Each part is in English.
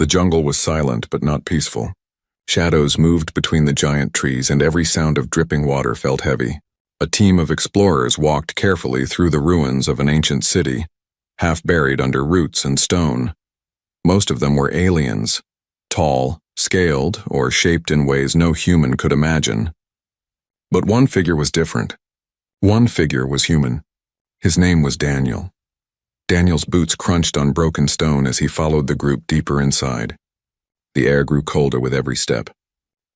The jungle was silent but not peaceful. Shadows moved between the giant trees, and every sound of dripping water felt heavy. A team of explorers walked carefully through the ruins of an ancient city, half buried under roots and stone. Most of them were aliens, tall, scaled, or shaped in ways no human could imagine. But one figure was different. One figure was human. His name was Daniel. Daniel's boots crunched on broken stone as he followed the group deeper inside. The air grew colder with every step.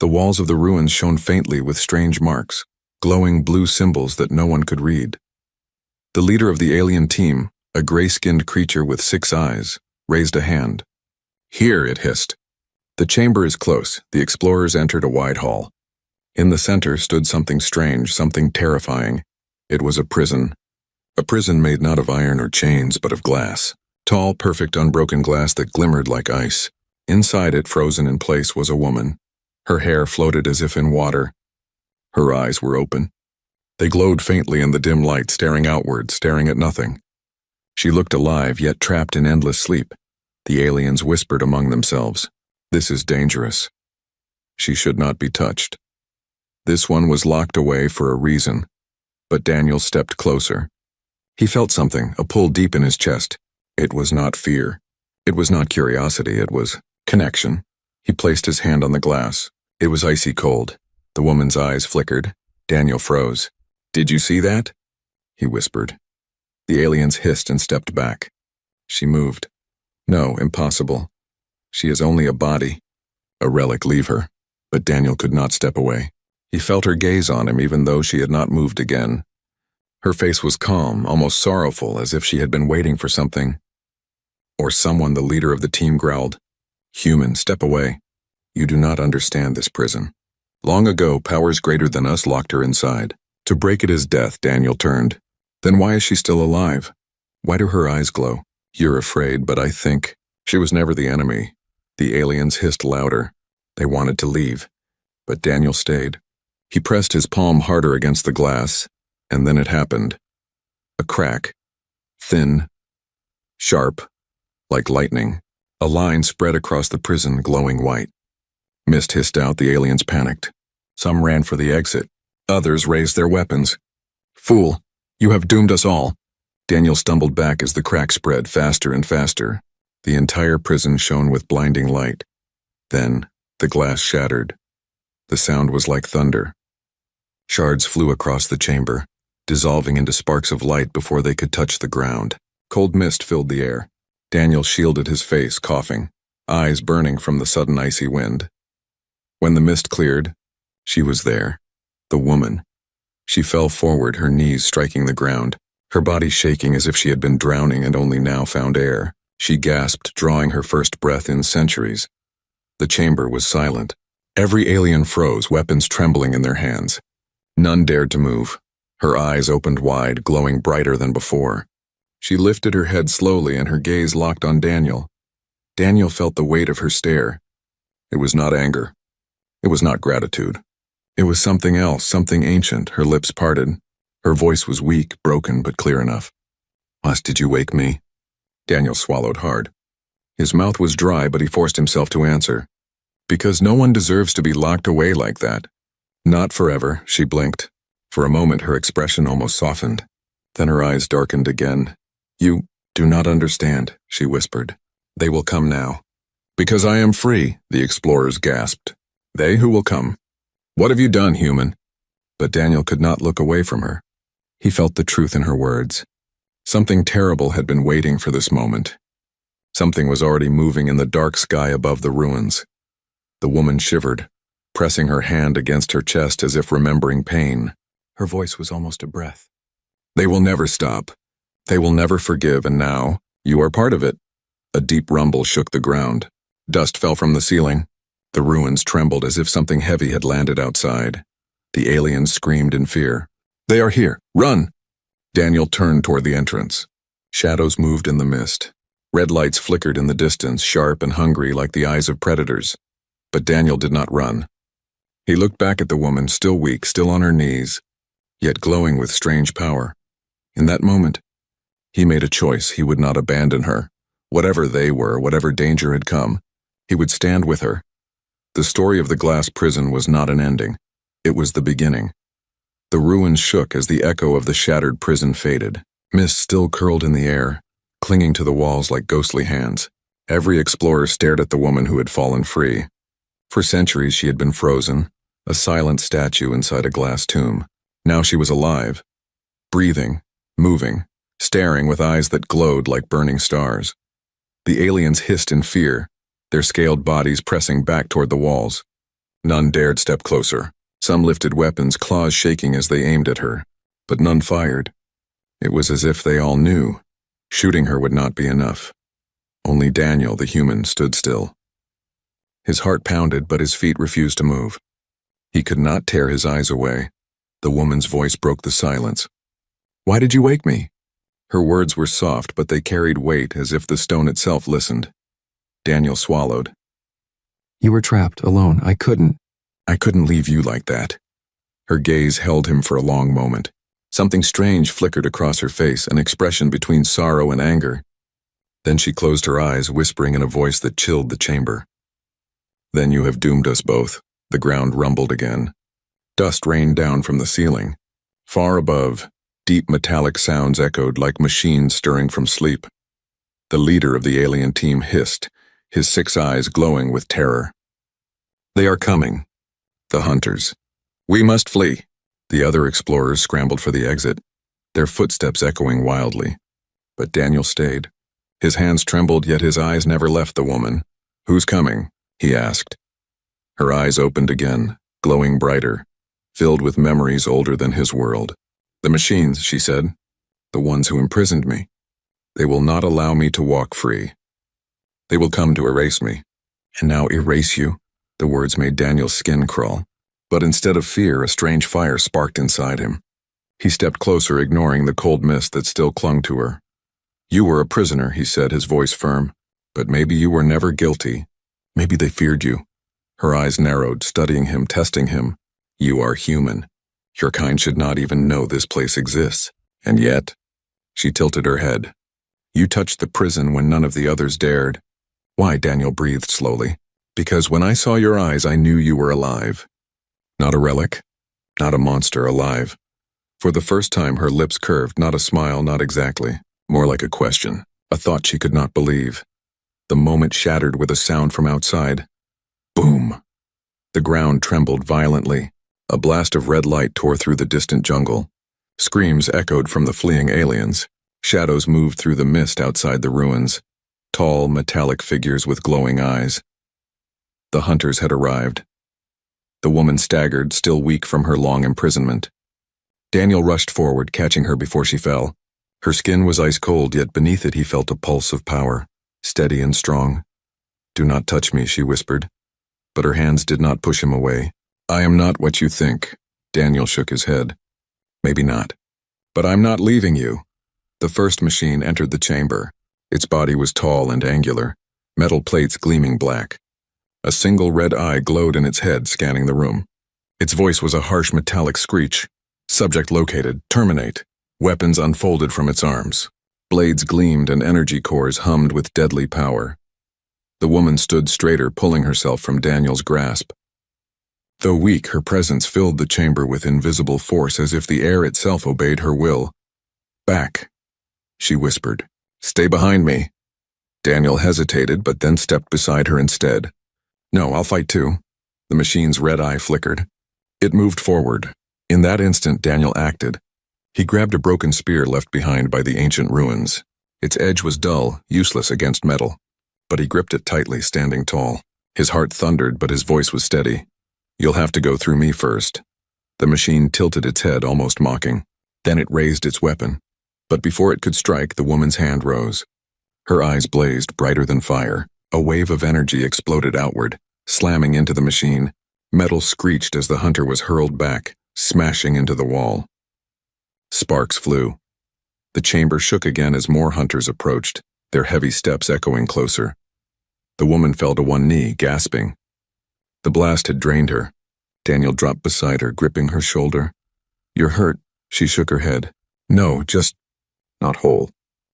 The walls of the ruins shone faintly with strange marks, glowing blue symbols that no one could read. The leader of the alien team, a gray-skinned creature with 6 eyes, raised a hand. "Here," it hissed. "The chamber is close." The explorers entered a wide hall. In the center stood something strange, something terrifying. It was a prison. A prison made not of iron or chains, but of glass. Tall, perfect, unbroken glass that glimmered like ice. Inside it, frozen in place, was a woman. Her hair floated as if in water. Her eyes were open. They glowed faintly in the dim light, staring outward, staring at nothing. She looked alive, yet trapped in endless sleep. The aliens whispered among themselves, "This is dangerous. She should not be touched." This one was locked away for a reason. But Daniel stepped closer. He felt something, a pull deep in his chest. It was not fear. It was not curiosity. It was connection. He placed his hand on the glass. It was icy cold. The woman's eyes flickered. Daniel froze. "Did you see that?" he whispered. The aliens hissed and stepped back. She moved. "No, impossible. She is only a body. A relic, leave her." But Daniel could not step away. He felt her gaze on him even though she had not moved again. Her face was calm, almost sorrowful, as if she had been waiting for something. Or someone. The leader of the team growled, "Human, step away. You do not understand this prison. Long ago, powers greater than us locked her inside. To break it is death." Daniel turned. "Then why is she still alive? Why do her eyes glow?" "You're afraid, but I think she was never the enemy." The aliens hissed louder. They wanted to leave, but Daniel stayed. He pressed his palm harder against the glass, and then it happened. A crack. Thin. Sharp. Like lightning. A line spread across the prison, glowing white. Mist hissed out. The aliens panicked. Some ran for the exit. Others raised their weapons. "Fool, you have doomed us all." Daniel stumbled back as the crack spread faster and faster. The entire prison shone with blinding light. Then, the glass shattered. The sound was like thunder. Shards flew across the chamber, dissolving into sparks of light before they could touch the ground. Cold mist filled the air. Daniel shielded his face, coughing, eyes burning from the sudden icy wind. When the mist cleared, she was there. The woman. She fell forward, her knees striking the ground, her body shaking as if she had been drowning and only now found air. She gasped, drawing her first breath in centuries. The chamber was silent. Every alien froze, weapons trembling in their hands. None dared to move. Her eyes opened wide, glowing brighter than before. She lifted her head slowly and her gaze locked on Daniel. Daniel felt the weight of her stare. It was not anger. It was not gratitude. It was something else, something ancient. Her lips parted. Her voice was weak, broken, but clear enough. Did you wake me?" Daniel swallowed hard. His mouth was dry, but he forced himself to answer. "Because no one deserves to be locked away like that." "Not forever," she blinked. For a moment her expression almost softened. Then her eyes darkened again. "You do not understand," she whispered. "They will come now." "Because I am free," the explorers gasped. "They who will come. What have you done, human?" But Daniel could not look away from her. He felt the truth in her words. Something terrible had been waiting for this moment. Something was already moving in the dark sky above the ruins. The woman shivered, pressing her hand against her chest as if remembering pain. Her voice was almost a breath. "They will never stop. They will never forgive, and now, you are part of it." A deep rumble shook the ground. Dust fell from the ceiling. The ruins trembled as if something heavy had landed outside. The aliens screamed in fear. "They are here! Run!" Daniel turned toward the entrance. Shadows moved in the mist. Red lights flickered in the distance, sharp and hungry like the eyes of predators. But Daniel did not run. He looked back at the woman, still weak, still on her knees, yet glowing with strange power. In that moment, he made a choice. He would not abandon her. Whatever they were, whatever danger had come, He would stand with her. The story of the glass prison was not an ending. It was the beginning. The ruins shook as the echo of the shattered prison faded. Mist still curled in the air, clinging to the walls like ghostly hands. Every explorer stared at the woman who had fallen free. For centuries she had been frozen, a silent statue inside a glass tomb. Now she was alive, breathing, moving, staring with eyes that glowed like burning stars. The aliens hissed in fear, their scaled bodies pressing back toward the walls. None dared step closer. Some lifted weapons, claws shaking as they aimed at her, but none fired. It was as if they all knew. Shooting her would not be enough. Only Daniel, the human, stood still. His heart pounded, but his feet refused to move. He could not tear his eyes away. The woman's voice broke the silence. "Why did you wake me?" Her words were soft, but they carried weight as if the stone itself listened. Daniel swallowed. "You were trapped, alone. I couldn't leave you like that." Her gaze held him for a long moment. Something strange flickered across her face, an expression between sorrow and anger. Then she closed her eyes, whispering in a voice that chilled the chamber. "Then you have doomed us both." The ground rumbled again. Dust rained down from the ceiling. Far above, deep metallic sounds echoed like machines stirring from sleep. The leader of the alien team hissed, his 6 eyes glowing with terror. "They are coming. The hunters. We must flee." The other explorers scrambled for the exit, their footsteps echoing wildly. But Daniel stayed. His hands trembled, yet his eyes never left the woman. "Who's coming?" he asked. Her eyes opened again, glowing brighter, filled with memories older than his world. "The machines," she said. "The ones who imprisoned me. They will not allow me to walk free. They will come to erase me." "And now erase you?" The words made Daniel's skin crawl. But instead of fear, a strange fire sparked inside him. He stepped closer, ignoring the cold mist that still clung to her. "You were a prisoner," he said, his voice firm. "But maybe you were never guilty. Maybe they feared you." Her eyes narrowed, studying him, testing him. "You are human. Your kind should not even know this place exists. And yet," she tilted her head, "you touched the prison when none of the others dared." "Why?" Daniel breathed slowly. "Because when I saw your eyes, I knew you were alive. Not a relic, not a monster, alive." For the first time, her lips curved, not a smile, not exactly, more like a question, a thought she could not believe. The moment shattered with a sound from outside. Boom! The ground trembled violently. A blast of red light tore through the distant jungle. Screams echoed from the fleeing aliens. Shadows moved through the mist outside the ruins. Tall, metallic figures with glowing eyes. The hunters had arrived. The woman staggered, still weak from her long imprisonment. Daniel rushed forward, catching her before she fell. Her skin was ice cold, yet beneath it he felt a pulse of power, steady and strong. "Do not touch me," she whispered. But her hands did not push him away. "I am not what you think." Daniel shook his head. "Maybe not. But I'm not leaving you." The first machine entered the chamber. Its body was tall and angular, metal plates gleaming black. A single red eye glowed in its head, scanning the room. Its voice was a harsh metallic screech. "Subject located. Terminate." Weapons unfolded from its arms. Blades gleamed and energy cores hummed with deadly power. The woman stood straighter, pulling herself from Daniel's grasp. Though weak, her presence filled the chamber with invisible force, as if the air itself obeyed her will. "Back," she whispered. "Stay behind me." Daniel hesitated, but then stepped beside her instead. "No, I'll fight too." The machine's red eye flickered. It moved forward. In that instant, Daniel acted. He grabbed a broken spear left behind by the ancient ruins. Its edge was dull, useless against metal. But he gripped it tightly, standing tall. His heart thundered, but his voice was steady. "You'll have to go through me first." The machine tilted its head, almost mocking. Then it raised its weapon. But before it could strike, the woman's hand rose. Her eyes blazed, brighter than fire. A wave of energy exploded outward, slamming into the machine. Metal screeched as the hunter was hurled back, smashing into the wall. Sparks flew. The chamber shook again as more hunters approached, their heavy steps echoing closer. The woman fell to one knee, gasping. The blast had drained her. Daniel dropped beside her, gripping her shoulder. "You're hurt." She shook her head. "No, just not whole.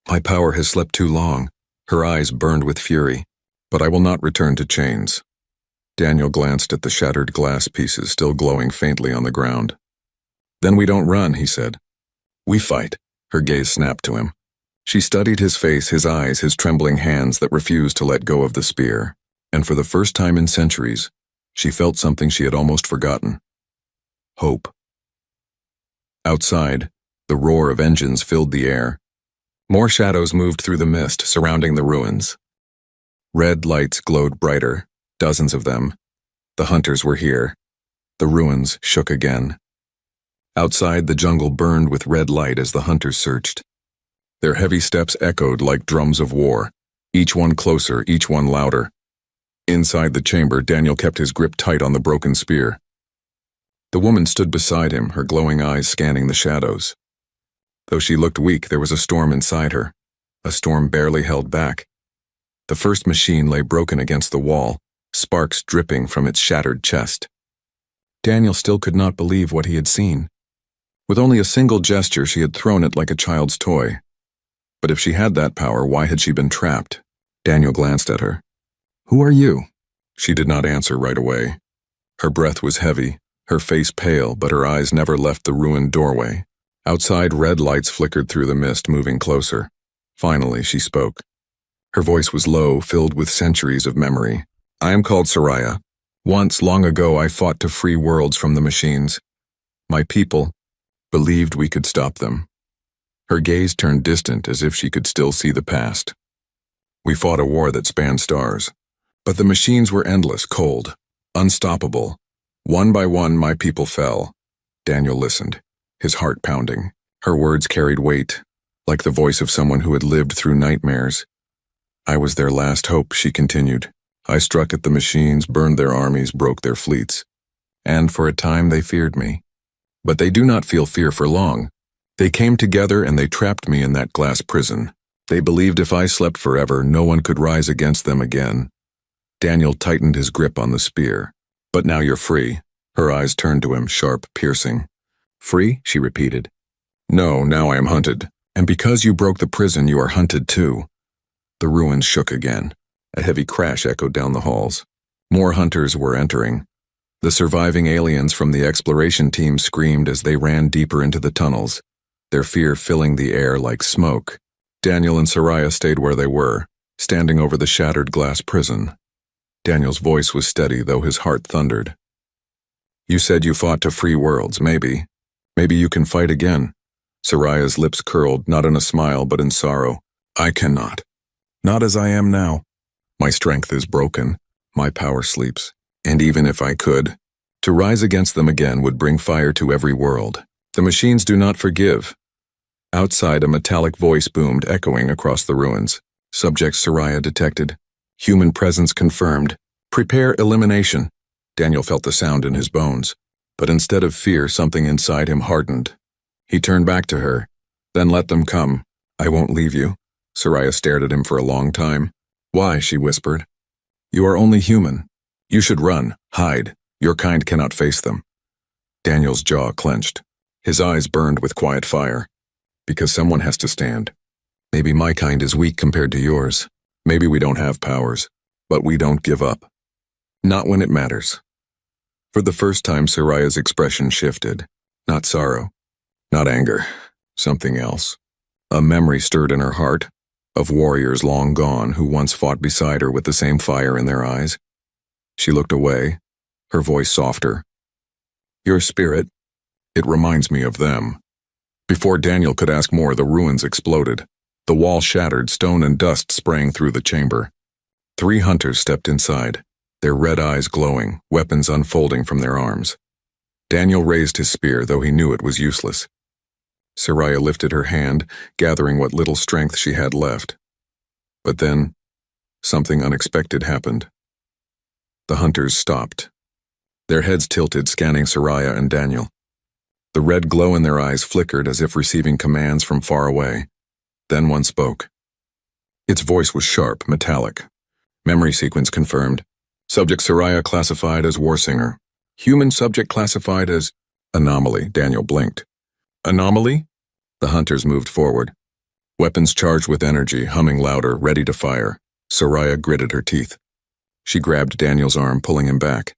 My power has slept too long." Her eyes burned with fury. but I will not return to chains. Daniel glanced at the shattered glass pieces still glowing faintly on the ground. Then we don't run, he said. We fight. Her gaze snapped to him. She studied his face, his eyes, his trembling hands that refused to let go of the spear, and for the first time in centuries, she felt something she had almost forgotten. Hope. Outside, the roar of engines filled the air. More shadows moved through the mist surrounding the ruins. Red lights glowed brighter, dozens of them. The hunters were here. The ruins shook again. Outside, the jungle burned with red light as the hunters searched. Their heavy steps echoed like drums of war, each one closer, each one louder. Inside the chamber, Daniel kept his grip tight on the broken spear. The woman stood beside him, her glowing eyes scanning the shadows. Though she looked weak, there was a storm inside her, a storm barely held back. The first machine lay broken against the wall, sparks dripping from its shattered chest. Daniel still could not believe what he had seen. With only a single gesture, she had thrown it like a child's toy. But if she had that power, why had she been trapped? Daniel glanced at her. Who are you? She did not answer right away. Her breath was heavy, her face pale, but her eyes never left the ruined doorway. Outside, red lights flickered through the mist, moving closer. Finally, she spoke. Her voice was low, filled with centuries of memory. I am called Soraya. Once, long ago, I fought to free worlds from the machines. My people believed we could stop them. Her gaze turned distant as if she could still see the past. We fought a war that spanned stars. But the machines were endless, cold, unstoppable. One by one, my people fell. Daniel listened, his heart pounding. Her words carried weight, like the voice of someone who had lived through nightmares. I was their last hope, she continued. I struck at the machines, burned their armies, broke their fleets. And for a time they feared me. But they do not feel fear for long. They came together and they trapped me in that glass prison. They believed if I slept forever, no one could rise against them again. Daniel tightened his grip on the spear. But now you're free. Her eyes turned to him, sharp, piercing. Free? She repeated. No, now I am hunted. And because you broke the prison, you are hunted too. The ruins shook again. A heavy crash echoed down the halls. More hunters were entering. The surviving aliens from the exploration team screamed as they ran deeper into the tunnels, their fear filling the air like smoke. Daniel and Soraya stayed where they were, standing over the shattered glass prison. Daniel's voice was steady, though his heart thundered. You said you fought to free worlds, maybe. Maybe you can fight again. Soraya's lips curled, not in a smile, but in sorrow. I cannot. Not as I am now. My strength is broken. My power sleeps. And even if I could, to rise against them again would bring fire to every world. The machines do not forgive. Outside, a metallic voice boomed, echoing across the ruins. Subject Soraya detected. Human presence confirmed. Prepare elimination. Daniel felt the sound in his bones. But instead of fear, something inside him hardened. He turned back to her. Then let them come. I won't leave you. Soraya stared at him for a long time. Why? She whispered. You are only human. You should run, hide. Your kind cannot face them. Daniel's jaw clenched. His eyes burned with quiet fire. Because someone has to stand. Maybe my kind is weak compared to yours. Maybe we don't have powers, but we don't give up. Not when it matters. For the first time, Soraya's expression shifted. Not sorrow, not anger, something else. A memory stirred in her heart, of warriors long gone who once fought beside her with the same fire in their eyes. She looked away, her voice softer. Your spirit, it reminds me of them. Before Daniel could ask more, the ruins exploded. The wall shattered, stone and dust sprang through the chamber. 3 hunters stepped inside, their red eyes glowing, weapons unfolding from their arms. Daniel raised his spear, though he knew it was useless. Soraya lifted her hand, gathering what little strength she had left. But then, something unexpected happened. The hunters stopped. Their heads tilted, scanning Soraya and Daniel. The red glow in their eyes flickered as if receiving commands from far away. Then one spoke. Its voice was sharp, metallic. Memory sequence confirmed. Subject Soraya classified as Warsinger. Human subject classified as anomaly. Daniel blinked. Anomaly? The hunters moved forward. Weapons charged with energy, humming louder, ready to fire. Soraya gritted her teeth. She grabbed Daniel's arm, pulling him back.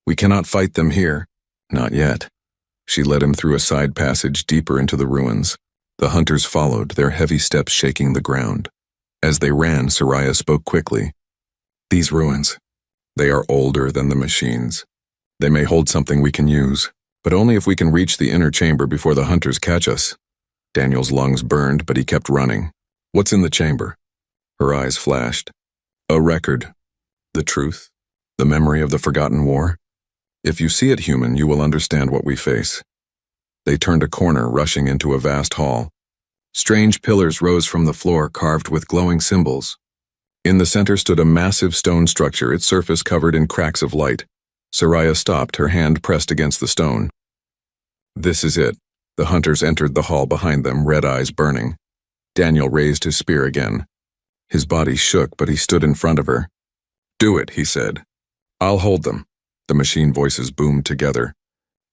We cannot fight them here. Not yet. She led him through a side passage deeper into the ruins. The hunters followed, their heavy steps shaking the ground. As they ran, Soraya spoke quickly. These ruins, they are older than the machines. They may hold something we can use, but only if we can reach the inner chamber before the hunters catch us. Daniel's lungs burned, but he kept running. What's in the chamber? Her eyes flashed. A record. The truth. The memory of the forgotten war. If you see it, human, you will understand what we face. They turned a corner, rushing into a vast hall. Strange pillars rose from the floor, carved with glowing symbols. In the center stood a massive stone structure, its surface covered in cracks of light. Soraya stopped, her hand pressed against the stone. This is it. The hunters entered the hall behind them, red eyes burning. Daniel raised his spear again. His body shook, but he stood in front of her. Do it, he said. I'll hold them. The machine voices boomed together.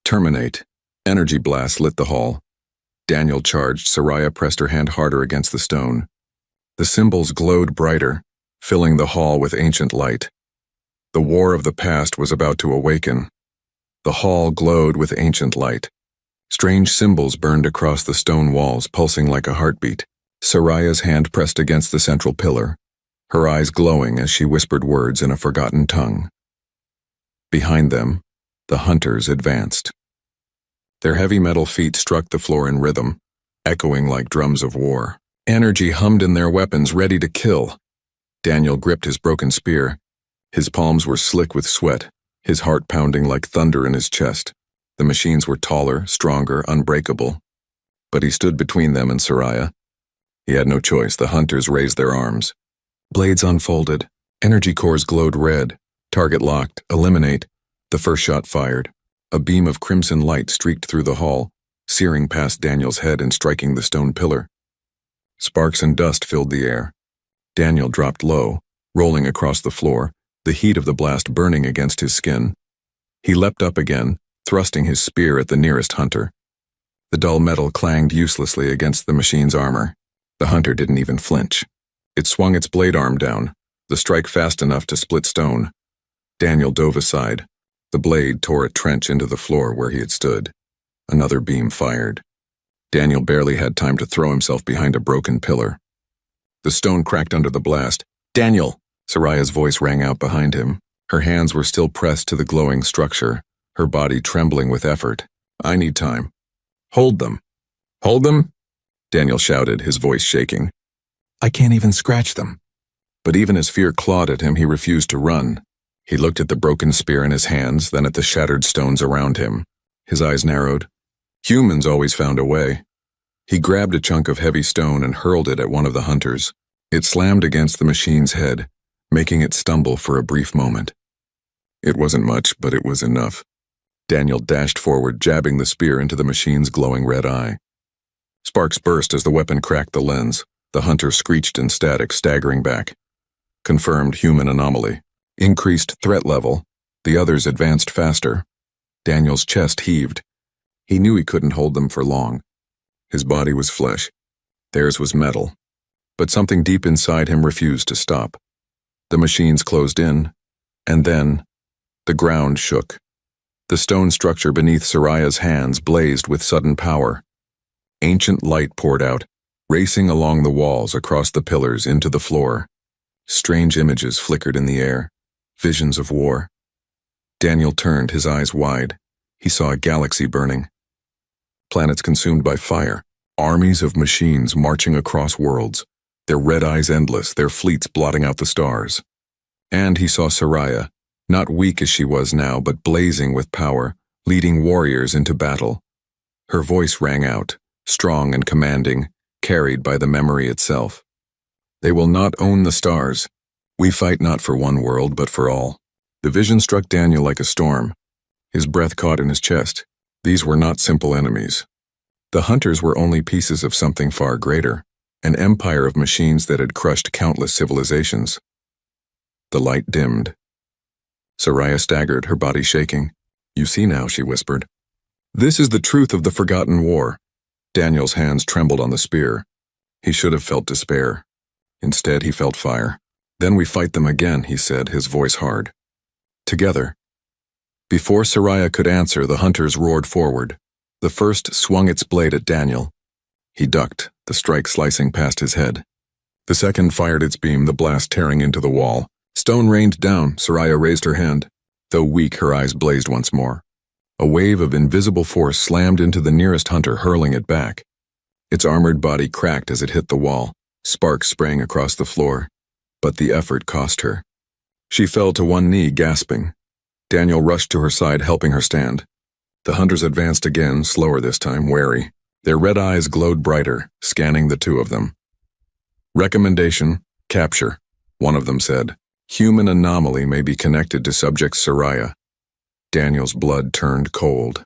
Terminate. Energy blasts lit the hall. Daniel charged. Soraya pressed her hand harder against the stone. The symbols glowed brighter, filling the hall with ancient light. The war of the past was about to awaken. The hall glowed with ancient light. Strange symbols burned across the stone walls, pulsing like a heartbeat. Soraya's hand pressed against the central pillar, her eyes glowing as she whispered words in a forgotten tongue. Behind them, the hunters advanced. Their heavy metal feet struck the floor in rhythm, echoing like drums of war. Energy hummed in their weapons, ready to kill. Daniel gripped his broken spear. His palms were slick with sweat, his heart pounding like thunder in his chest. The machines were taller, stronger, unbreakable. But he stood between them and Soraya. He had no choice. The hunters raised their arms. Blades unfolded. Energy cores glowed red. Target locked. Eliminate. The first shot fired. A beam of crimson light streaked through the hall, searing past Daniel's head and striking the stone pillar. Sparks and dust filled the air. Daniel dropped low, rolling across the floor, the heat of the blast burning against his skin. He leapt up again, thrusting his spear at the nearest hunter. The dull metal clanged uselessly against the machine's armor. The hunter didn't even flinch. It swung its blade arm down, the strike fast enough to split stone. Daniel dove aside. The blade tore a trench into the floor where he had stood. Another beam fired. Daniel barely had time to throw himself behind a broken pillar. The stone cracked under the blast. Daniel! Soraya's voice rang out behind him. Her hands were still pressed to the glowing structure, her body trembling with effort. I need time. Hold them. Hold them? Daniel shouted, his voice shaking. I can't even scratch them. But even as fear clawed at him, he refused to run. He looked at the broken spear in his hands, then at the shattered stones around him. His eyes narrowed. Humans always found a way. He grabbed a chunk of heavy stone and hurled it at one of the hunters. It slammed against the machine's head, making it stumble for a brief moment. It wasn't much, but it was enough. Daniel dashed forward, jabbing the spear into the machine's glowing red eye. Sparks burst as the weapon cracked the lens. The hunter screeched in static, staggering back. Confirmed human anomaly. Increased threat level. The others advanced faster. Daniel's chest heaved. He knew he couldn't hold them for long. His body was flesh. Theirs was metal. But something deep inside him refused to stop. The machines closed in, and then the ground shook. The stone structure beneath Soraya's hands blazed with sudden power. Ancient light poured out, racing along the walls, across the pillars, into the floor. Strange images flickered in the air, visions of war. Daniel turned, his eyes wide. He saw a galaxy burning. Planets consumed by fire, armies of machines marching across worlds, their red eyes endless, their fleets blotting out the stars. And he saw Soraya, not weak as she was now, but blazing with power, leading warriors into battle. Her voice rang out, strong and commanding, carried by the memory itself. They will not own the stars. We fight not for one world, but for all. The vision struck Daniel like a storm. His breath caught in his chest. These were not simple enemies. The hunters were only pieces of something far greater, an empire of machines that had crushed countless civilizations. The light dimmed. Soraya staggered, her body shaking. You see now, she whispered. This is the truth of the forgotten war. Daniel's hands trembled on the spear. He should have felt despair. Instead, he felt fire. Then we fight them again, he said, his voice hard. Together. Before Soraya could answer, the hunters roared forward. The first swung its blade at Daniel. He ducked, the strike slicing past his head. The second fired its beam, the blast tearing into the wall. Stone rained down. Soraya raised her hand. Though weak, her eyes blazed once more. A wave of invisible force slammed into the nearest hunter, hurling it back. Its armored body cracked as it hit the wall. Sparks sprang across the floor. But the effort cost her. She fell to one knee, gasping. Daniel rushed to her side, helping her stand. The hunters advanced again, slower this time, wary. Their red eyes glowed brighter, scanning the two of them. Recommendation: capture, one of them said. Human anomaly may be connected to subject Soraya. Daniel's blood turned cold.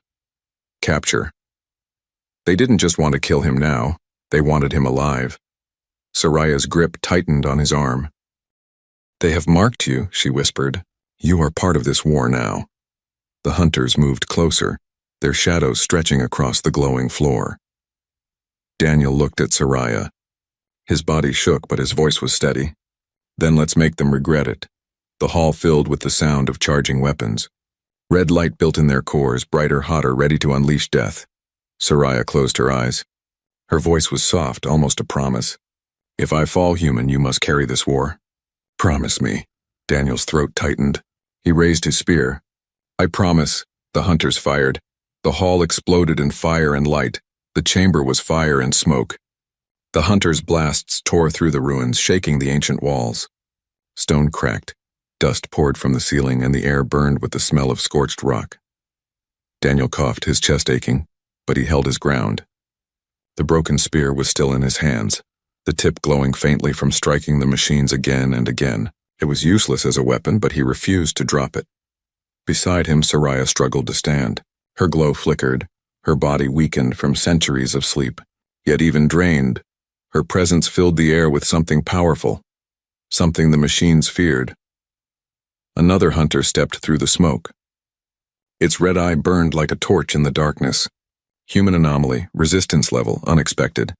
Capture. They didn't just want to kill him now, they wanted him alive. Soraya's grip tightened on his arm. They have marked you, she whispered. You are part of this war now. The hunters moved closer, their shadows stretching across the glowing floor. Daniel looked at Soraya. His body shook, but his voice was steady. Then let's make them regret it. The hall filled with the sound of charging weapons. Red light built in their cores, brighter, hotter, ready to unleash death. Soraya closed her eyes. Her voice was soft, almost a promise. If I fall human, you must carry this war. Promise me. Daniel's throat tightened. He raised his spear. I promise. The hunters fired. The hall exploded in fire and light. The chamber was fire and smoke. The hunters' blasts tore through the ruins, shaking the ancient walls. Stone cracked. Dust poured from the ceiling, and the air burned with the smell of scorched rock. Daniel coughed, his chest aching, but he held his ground. The broken spear was still in his hands, the tip glowing faintly from striking the machines again and again. It was useless as a weapon, but he refused to drop it. Beside him, Soraya struggled to stand. Her glow flickered, her body weakened from centuries of sleep. Yet even drained, her presence filled the air with something powerful, something the machines feared. Another hunter stepped through the smoke. Its red eye burned like a torch in the darkness. Human anomaly, resistance level, unexpected.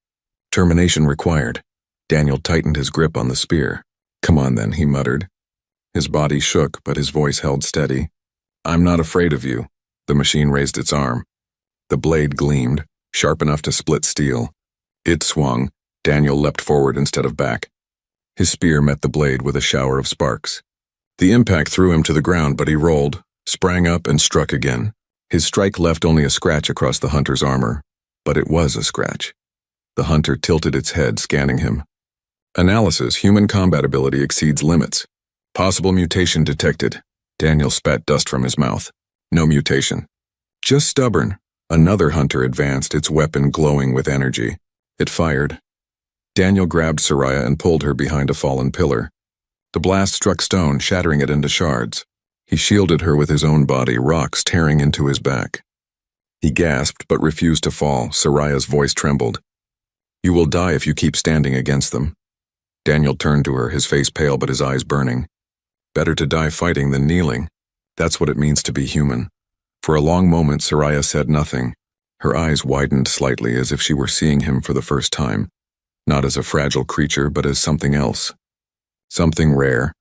Termination required. Daniel tightened his grip on the spear. Come on then, he muttered. His body shook, but his voice held steady. I'm not afraid of you. The machine raised its arm. The blade gleamed, sharp enough to split steel. It swung. Daniel leapt forward instead of back. His spear met the blade with a shower of sparks. The impact threw him to the ground, but he rolled, sprang up, and struck again. His strike left only a scratch across the hunter's armor, but it was a scratch. The hunter tilted its head, scanning him. Analysis: human combat ability exceeds limits. Possible mutation detected. Daniel spat dust from his mouth. No mutation. Just stubborn. Another hunter advanced, its weapon glowing with energy. It fired. Daniel grabbed Soraya and pulled her behind a fallen pillar. The blast struck stone, shattering it into shards. He shielded her with his own body, rocks tearing into his back. He gasped but refused to fall. Soraya's voice trembled. You will die if you keep standing against them. Daniel turned to her, his face pale but his eyes burning. Better to die fighting than kneeling. That's what it means to be human. For a long moment, Soraya said nothing. Her eyes widened slightly as if she were seeing him for the first time. Not as a fragile creature, but as something else. Something rare.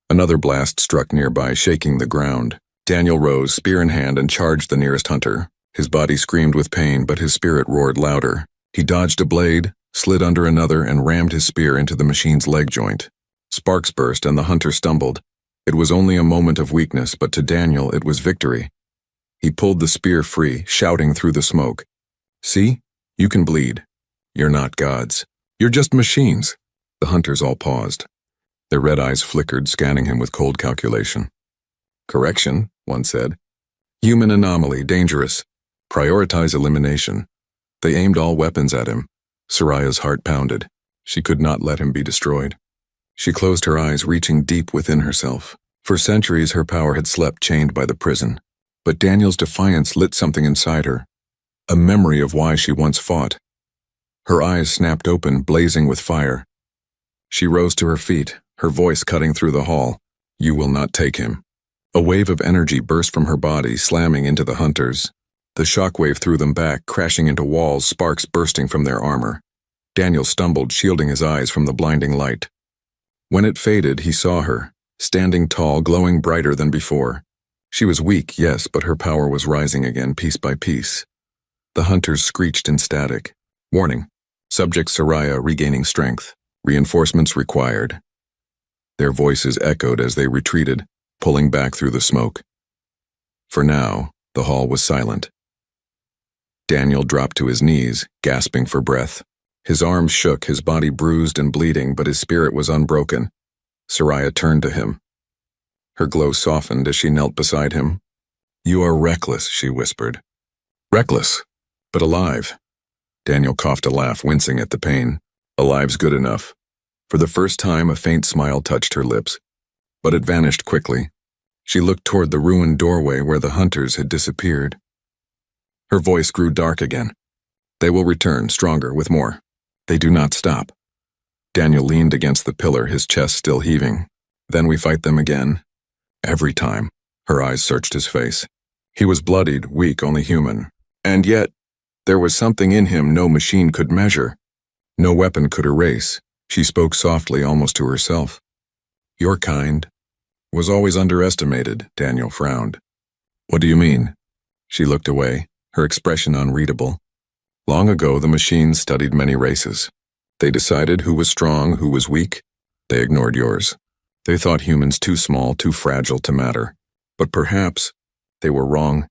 Another blast struck nearby, shaking the ground. Daniel rose, spear in hand, and charged the nearest hunter. His body screamed with pain, but his spirit roared louder. He dodged a blade, slid under another, and rammed his spear into the machine's leg joint. Sparks burst, and the hunter stumbled. It was only a moment of weakness, but to Daniel it was victory. He pulled the spear free, shouting through the smoke. See? You can bleed. You're not gods. You're just machines. The hunters all paused. Their red eyes flickered, scanning him with cold calculation. Correction, one said. Human anomaly, dangerous. Prioritize elimination. They aimed all weapons at him. Soraya's heart pounded. She could not let him be destroyed. She closed her eyes, reaching deep within herself. For centuries her power had slept chained by the prison. But Daniel's defiance lit something inside her. A memory of why she once fought. Her eyes snapped open, blazing with fire. She rose to her feet, her voice cutting through the hall. You will not take him. A wave of energy burst from her body, slamming into the hunters. The shockwave threw them back, crashing into walls, sparks bursting from their armor. Daniel stumbled, shielding his eyes from the blinding light. When it faded, he saw her, standing tall, glowing brighter than before. She was weak, yes, but her power was rising again, piece by piece. The hunters screeched in static. Warning. Subject Soraya regaining strength. Reinforcements required. Their voices echoed as they retreated, pulling back through the smoke. For now, the hall was silent. Daniel dropped to his knees, gasping for breath. His arms shook, his body bruised and bleeding, but his spirit was unbroken. Soraya turned to him. Her glow softened as she knelt beside him. "You are reckless," she whispered. "Reckless, but alive." Daniel coughed a laugh, wincing at the pain. "Alive's good enough." For the first time, a faint smile touched her lips, but it vanished quickly. She looked toward the ruined doorway where the hunters had disappeared. Her voice grew dark again. "They will return, stronger, with more. They do not stop." Daniel leaned against the pillar, his chest still heaving. "Then we fight them again." "Every time." Her eyes searched his face. He was bloodied, weak, only human. And yet, there was something in him no machine could measure. No weapon could erase. She spoke softly, almost to herself. "Your kind was always underestimated," Daniel frowned. "What do you mean?" She looked away, her expression unreadable. "Long ago, the machines studied many races. They decided who was strong, who was weak. They ignored yours. They thought humans too small, too fragile to matter. But perhaps they were wrong."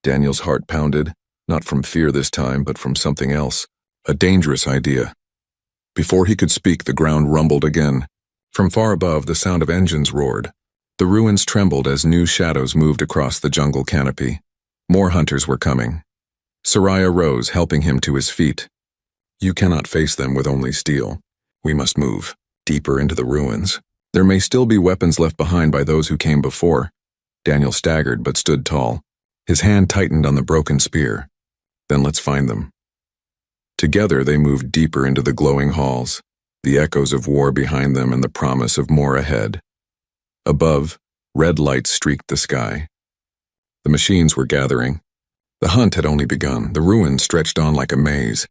Daniel's heart pounded, not from fear this time, but from something else. A dangerous idea. Before he could speak, the ground rumbled again. From far above, the sound of engines roared. The ruins trembled as new shadows moved across the jungle canopy. More hunters were coming. Soraya rose, helping him to his feet. "You cannot face them with only steel. We must move deeper into the ruins. There may still be weapons left behind by those who came before." Daniel staggered but stood tall. His hand tightened on the broken spear. "Then let's find them." Together they moved deeper into the glowing halls, the echoes of war behind them and the promise of more ahead. Above, red lights streaked the sky. The machines were gathering. The hunt had only begun. The ruins stretched on like a maze.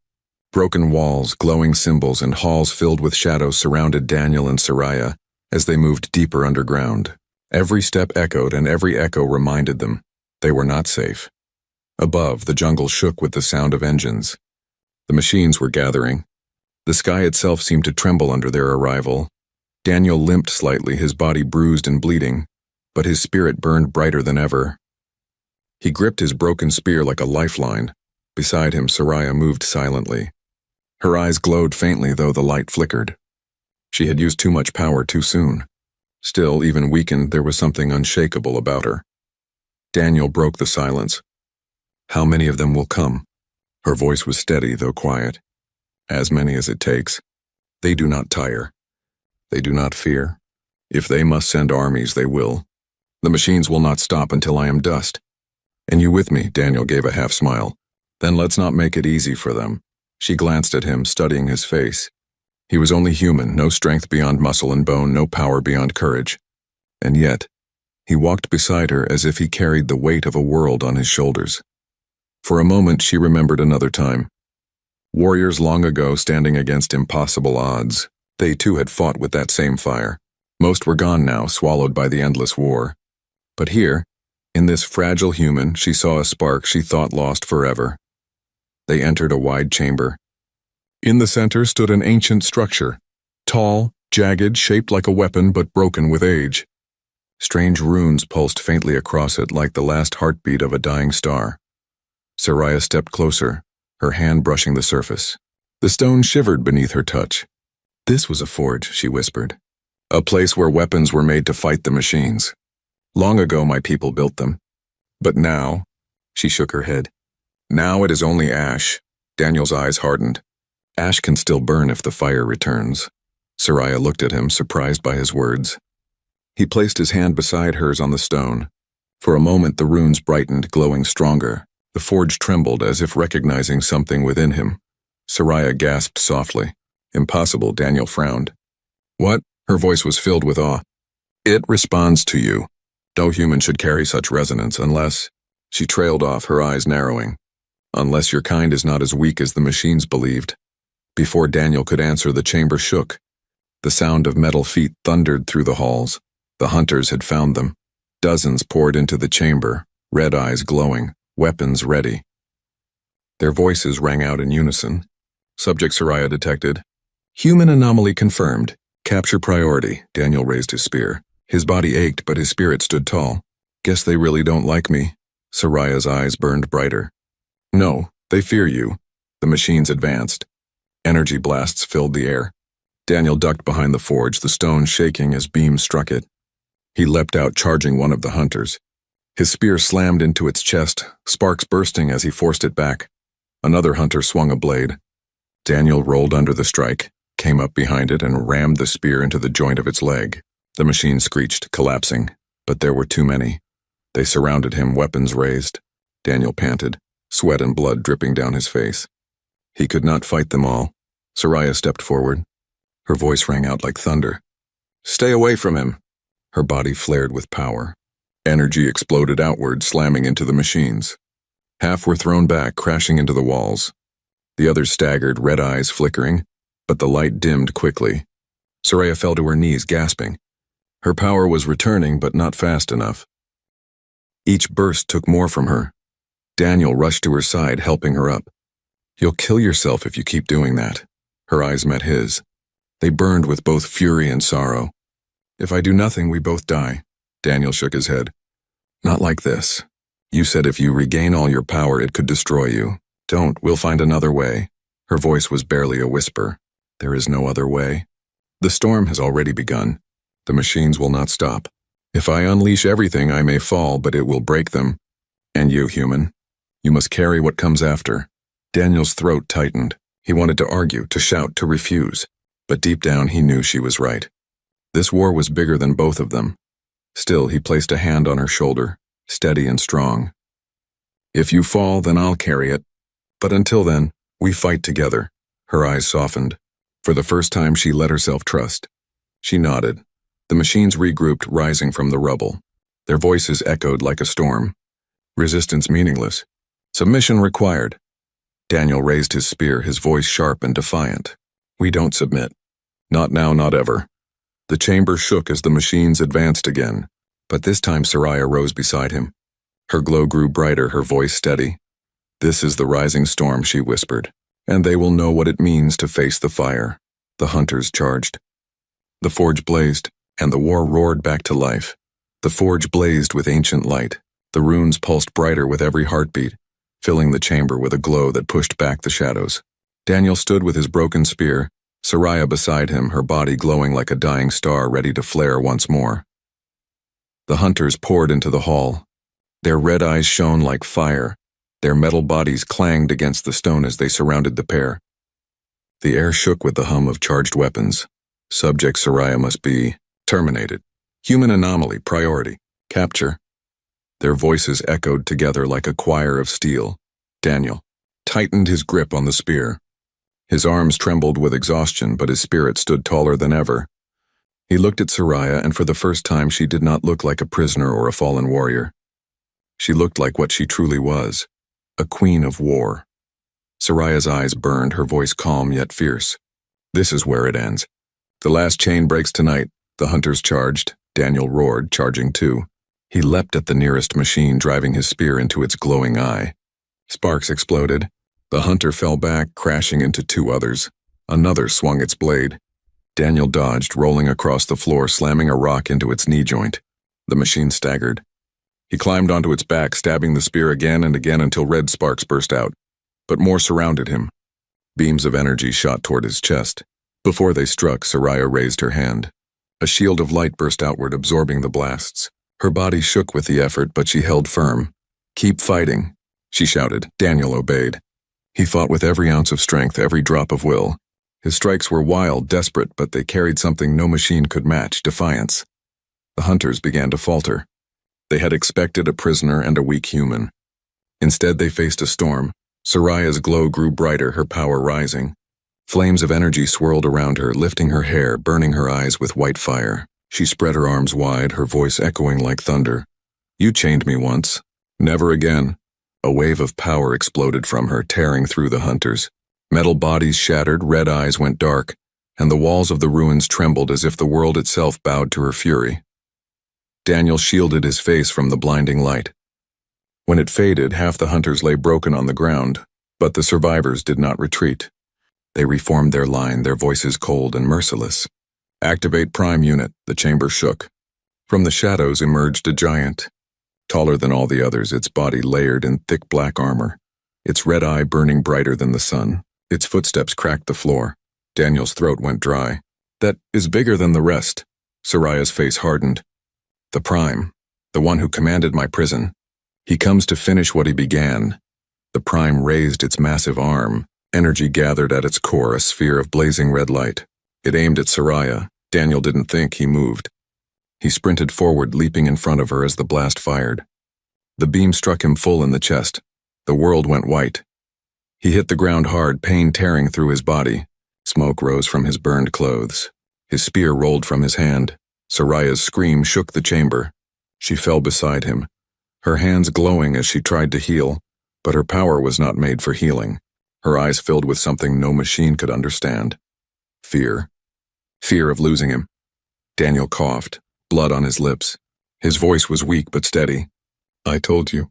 Broken walls, glowing symbols, and halls filled with shadows surrounded Daniel and Soraya as they moved deeper underground. Every step echoed, and every echo reminded them they were not safe. Above, the jungle shook with the sound of engines. The machines were gathering. The sky itself seemed to tremble under their arrival. Daniel limped slightly, his body bruised and bleeding, but his spirit burned brighter than ever. He gripped his broken spear like a lifeline. Beside him, Soraya moved silently. Her eyes glowed faintly, though the light flickered. She had used too much power too soon. Still, even weakened, there was something unshakable about her. Daniel broke the silence. "How many of them will come?" Her voice was steady, though quiet. "As many as it takes. They do not tire. They do not fear. If they must send armies, they will. The machines will not stop until I am dust. And you with me?" Daniel gave a half smile. "Then let's not make it easy for them." She glanced at him, studying his face. He was only human, no strength beyond muscle and bone, no power beyond courage. And yet, he walked beside her as if he carried the weight of a world on his shoulders. For a moment, she remembered another time. Warriors long ago standing against impossible odds. They too had fought with that same fire. Most were gone now, swallowed by the endless war. But here, in this fragile human, she saw a spark she thought lost forever. They entered a wide chamber. In the center stood an ancient structure, tall, jagged, shaped like a weapon but broken with age. Strange runes pulsed faintly across it like the last heartbeat of a dying star. Soraya stepped closer, her hand brushing the surface. The stone shivered beneath her touch. "This was a forge," she whispered. "A place where weapons were made to fight the machines. Long ago my people built them. But now," she shook her head, "now it is only ash." Daniel's eyes hardened. "Ash can still burn if the fire returns." Soraya looked at him, surprised by his words. He placed his hand beside hers on the stone. For a moment the runes brightened, glowing stronger. The forge trembled as if recognizing something within him. Soraya gasped softly. "Impossible," Daniel frowned. "What?" Her voice was filled with awe. "It responds to you. No human should carry such resonance unless—" She trailed off, her eyes narrowing. "Unless your kind is not as weak as the machines believed." Before Daniel could answer, the chamber shook. The sound of metal feet thundered through the halls. The hunters had found them. Dozens poured into the chamber, red eyes glowing, weapons ready. Their voices rang out in unison. Subject Soraya detected. Human anomaly confirmed. Capture priority. Daniel raised his spear. His body ached, but his spirit stood tall. Guess they really don't like me. Soraya's eyes burned brighter. No, they fear you. The machines advanced. Energy blasts filled the air. Daniel ducked behind the forge, the stone shaking as beams struck it. He leapt out, charging one of the hunters. His spear slammed into its chest, sparks bursting as he forced it back. Another hunter swung a blade. Daniel rolled under the strike, came up behind it, and rammed the spear into the joint of its leg. The machine screeched, collapsing, but there were too many. They surrounded him, weapons raised. Daniel panted, sweat and blood dripping down his face. He could not fight them all. Soraya stepped forward. Her voice rang out like thunder. Stay away from him. Her body flared with power. Energy exploded outward, slamming into the machines. Half were thrown back, crashing into the walls. The others staggered, red eyes flickering, but the light dimmed quickly. Soraya fell to her knees, gasping. Her power was returning, but not fast enough. Each burst took more from her. Daniel rushed to her side, helping her up. You'll kill yourself if you keep doing that. Her eyes met his. They burned with both fury and sorrow. If I do nothing, we both die. Daniel shook his head. Not like this. You said if you regain all your power, it could destroy you. Don't, we'll find another way. Her voice was barely a whisper. There is no other way. The storm has already begun. The machines will not stop. If I unleash everything, I may fall, but it will break them. And you, human. You must carry what comes after. Daniel's throat tightened. He wanted to argue, to shout, to refuse. But deep down he knew she was right. This war was bigger than both of them. Still, he placed a hand on her shoulder, steady and strong. If you fall, then I'll carry it. But until then, we fight together. Her eyes softened. For the first time, she let herself trust. She nodded. The machines regrouped, rising from the rubble. Their voices echoed like a storm. Resistance meaningless. Submission required. Daniel raised his spear, his voice sharp and defiant. We don't submit. Not now, not ever. The chamber shook as the machines advanced again, but this time Soraya rose beside him. Her glow grew brighter, her voice steady. This is the rising storm, she whispered, and they will know what it means to face the fire. The hunters charged. The forge blazed, and the war roared back to life. The forge blazed with ancient light. The runes pulsed brighter with every heartbeat, filling the chamber with a glow that pushed back the shadows. Daniel stood with his broken spear, Soraya beside him, her body glowing like a dying star ready to flare once more. The hunters poured into the hall. Their red eyes shone like fire. Their metal bodies clanged against the stone as they surrounded the pair. The air shook with the hum of charged weapons. Subject Soraya must be terminated. Human anomaly, priority, capture. Their voices echoed together like a choir of steel. Daniel tightened his grip on the spear. His arms trembled with exhaustion, but his spirit stood taller than ever. He looked at Soraya, and for the first time she did not look like a prisoner or a fallen warrior. She looked like what she truly was, a queen of war. Soraya's eyes burned, her voice calm yet fierce. This is where it ends. The last chain breaks tonight. The hunters charged. Daniel roared, charging too. He leapt at the nearest machine, driving his spear into its glowing eye. Sparks exploded. The hunter fell back, crashing into two others. Another swung its blade. Daniel dodged, rolling across the floor, slamming a rock into its knee joint. The machine staggered. He climbed onto its back, stabbing the spear again and again until red sparks burst out. But more surrounded him. Beams of energy shot toward his chest. Before they struck, Soraya raised her hand. A shield of light burst outward, absorbing the blasts. Her body shook with the effort, but she held firm. Keep fighting, she shouted. Daniel obeyed. He fought with every ounce of strength, every drop of will. His strikes were wild, desperate, but they carried something no machine could match, defiance. The hunters began to falter. They had expected a prisoner and a weak human. Instead, they faced a storm. Soraya's glow grew brighter, her power rising. Flames of energy swirled around her, lifting her hair, burning her eyes with white fire. She spread her arms wide, her voice echoing like thunder. You chained me once. Never again. A wave of power exploded from her, tearing through the hunters. Metal bodies shattered, red eyes went dark. and the walls of the ruins trembled as if the world itself bowed to her fury. Daniel shielded his face from the blinding light. When it faded, half the hunters lay broken on the ground, but the survivors did not retreat. They reformed their line, their voices cold and merciless. "Activate Prime Unit," the chamber shook. From the shadows emerged a giant. Taller than all the others, its body layered in thick black armor, its red eye burning brighter than the sun. Its footsteps cracked the floor. Daniel's throat went dry. "That is bigger than the rest." Soraya's face hardened. "The Prime, the one who commanded my prison. He comes to finish what he began." The Prime raised its massive arm. Energy gathered at its core, a sphere of blazing red light. It aimed at Soraya. Daniel didn't think, he moved. He sprinted forward, leaping in front of her as the blast fired. The beam struck him full in the chest. The world went white. He hit the ground hard, pain tearing through his body. Smoke rose from his burned clothes. His spear rolled from his hand. Soraya's scream shook the chamber. She fell beside him, her hands glowing as she tried to heal, but her power was not made for healing. Her eyes filled with something no machine could understand. Fear. Fear of losing him. Daniel coughed, blood on his lips. His voice was weak but steady. "I told you.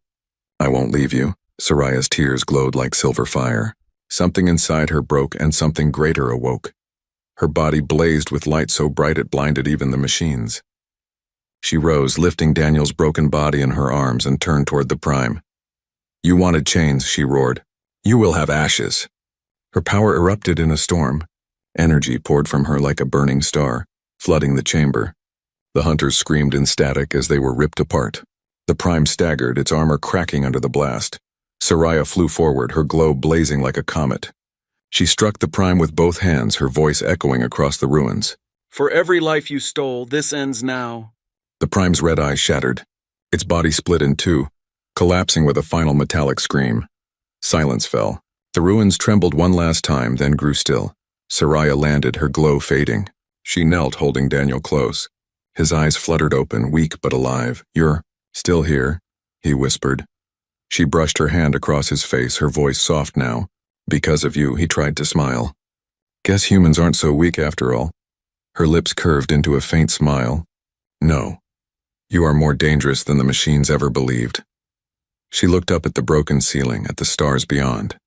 I won't leave you." Soraya's tears glowed like silver fire. Something inside her broke and something greater awoke. Her body blazed with light so bright it blinded even the machines. She rose, lifting Daniel's broken body in her arms, and turned toward the Prime. "You wanted chains," she roared. "You will have ashes." Her power erupted in a storm. Energy poured from her like a burning star, flooding the chamber. The hunters screamed in static as they were ripped apart. The Prime staggered, its armor cracking under the blast. Soraya flew forward, her glow blazing like a comet. She struck the Prime with both hands, her voice echoing across the ruins. "For every life you stole, this ends now." The Prime's red eye shattered. Its body split in two, collapsing with a final metallic scream. Silence fell. The ruins trembled one last time, then grew still. Soraya landed, her glow fading. She knelt, holding Daniel close. His eyes fluttered open, weak but alive. "You're still here," he whispered. She brushed her hand across his face, her voice soft now. "Because of you," he tried to smile. "Guess humans aren't so weak after all." Her lips curved into a faint smile. "No. You are more dangerous than the machines ever believed." She looked up at the broken ceiling, at the stars beyond.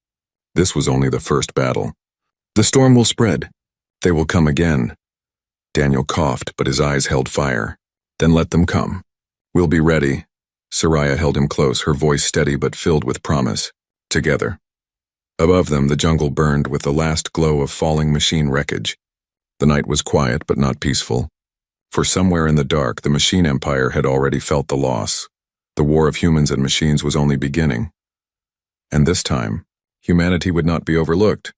This was only the first battle. "The storm will spread. They will come again." Daniel coughed, but his eyes held fire. "Then let them come. We'll be ready." Soraya held him close, her voice steady but filled with promise. Together. Above them, the jungle burned with the last glow of falling machine wreckage. The night was quiet but not peaceful. For somewhere in the dark, the machine empire had already felt the loss. The war of humans and machines was only beginning. And this time, humanity would not be overlooked.